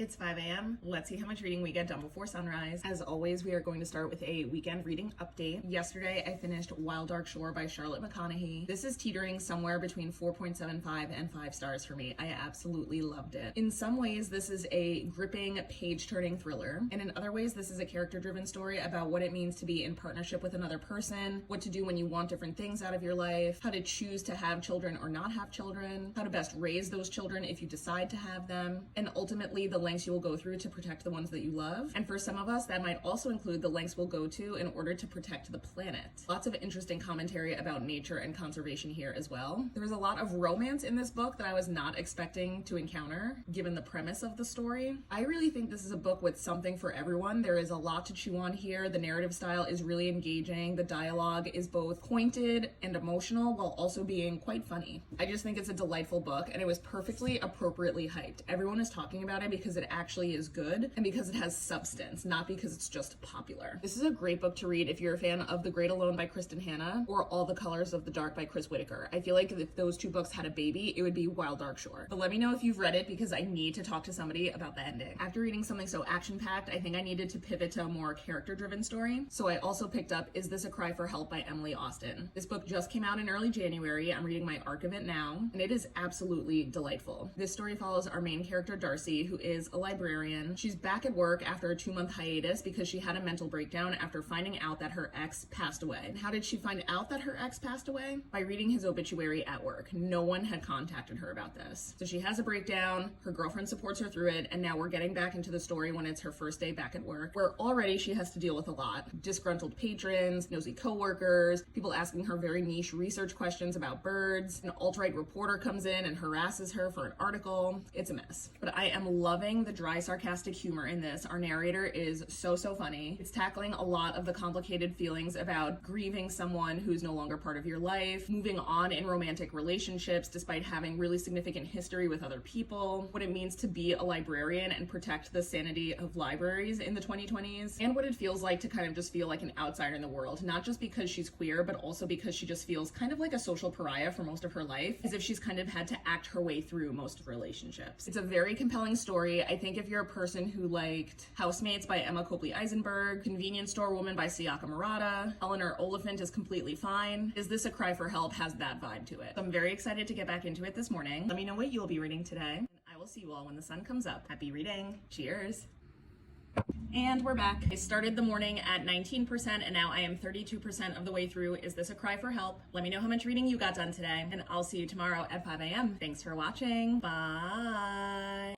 It's 5 a.m. Let's see how much reading we get done before sunrise. As always, we are going to start with a weekend reading update. Yesterday, I finished Wild Dark Shore by Charlotte McConaughey. This is teetering somewhere between 4.75 and 5 stars for me. I absolutely loved it. In some ways, this is a gripping, page-turning thriller. And in other ways, this is a character-driven story about what it means to be in partnership with another person, what to do when you want different things out of your life, how to choose to have children or not have children, how to best raise those children if you decide to have them, and ultimately the lengths you will go through to protect the ones that you love. And for some of us, that might also include the lengths we'll go to in order to protect the planet. Lots of interesting commentary about nature and conservation here as well. There was a lot of romance in this book that I was not expecting to encounter, given the premise of the story. I really think this is a book with something for everyone. There is a lot to chew on here. The narrative style is really engaging. The dialogue is both pointed and emotional while also being quite funny. I just think it's a delightful book, and it was perfectly appropriately hyped. Everyone is talking about it because it actually is good and because it has substance, not because it's just popular. This is a great book to read if you're a fan of The Great Alone by Kristen Hanna or All the Colors of the Dark by Chris Whitaker. I feel like if those two books had a baby, it would be Wild Dark Shore. But let me know if you've read it because I need to talk to somebody about the ending. After reading something so action-packed, I think I needed to pivot to a more character-driven story. So I also picked up Is This a Cry for Help by Emily Austin. This book just came out in early January. I'm reading my arc of it now, and it is absolutely delightful. This story follows our main character, Darcy, who is a librarian. She's back at work after a 2-month hiatus because she had a mental breakdown after finding out that her ex passed away. And how did she find out that her ex passed away? By reading his obituary at work. No one had contacted her about this. So she has a breakdown, her girlfriend supports her through it, and now we're getting back into the story when it's her first day back at work, where already she has to deal with a lot. Disgruntled patrons, nosy coworkers, people asking her very niche research questions about birds, an alt-right reporter comes in and harasses her for an article. It's a mess. But I am loving the dry, sarcastic humor in this. Our narrator is so funny. It's tackling a lot of the complicated feelings about grieving someone who's no longer part of your life, moving on in romantic relationships despite having really significant history with other people, what it means to be a librarian and protect the sanity of libraries in the 2020s, and what it feels like to kind of just feel like an outsider in the world, not just because she's queer, but also because she just feels kind of like a social pariah for most of her life, as if she's kind of had to act her way through most of relationships. It's a very compelling story. I think if you're a person who liked Housemates by Emma Copley Eisenberg, Convenience Store Woman by Sayaka Murata, Eleanor Oliphant is completely fine. Is This a Cry for Help has that vibe to it. So I'm very excited to get back into it this morning. Let me know what you'll be reading today, and I will see you all when the sun comes up. Happy reading. Cheers. And we're back. I started the morning at 19% and now I am 32% of the way through Is This a Cry for Help? Let me know how much reading you got done today, and I'll see you tomorrow at 5 a.m. Thanks for watching. Bye.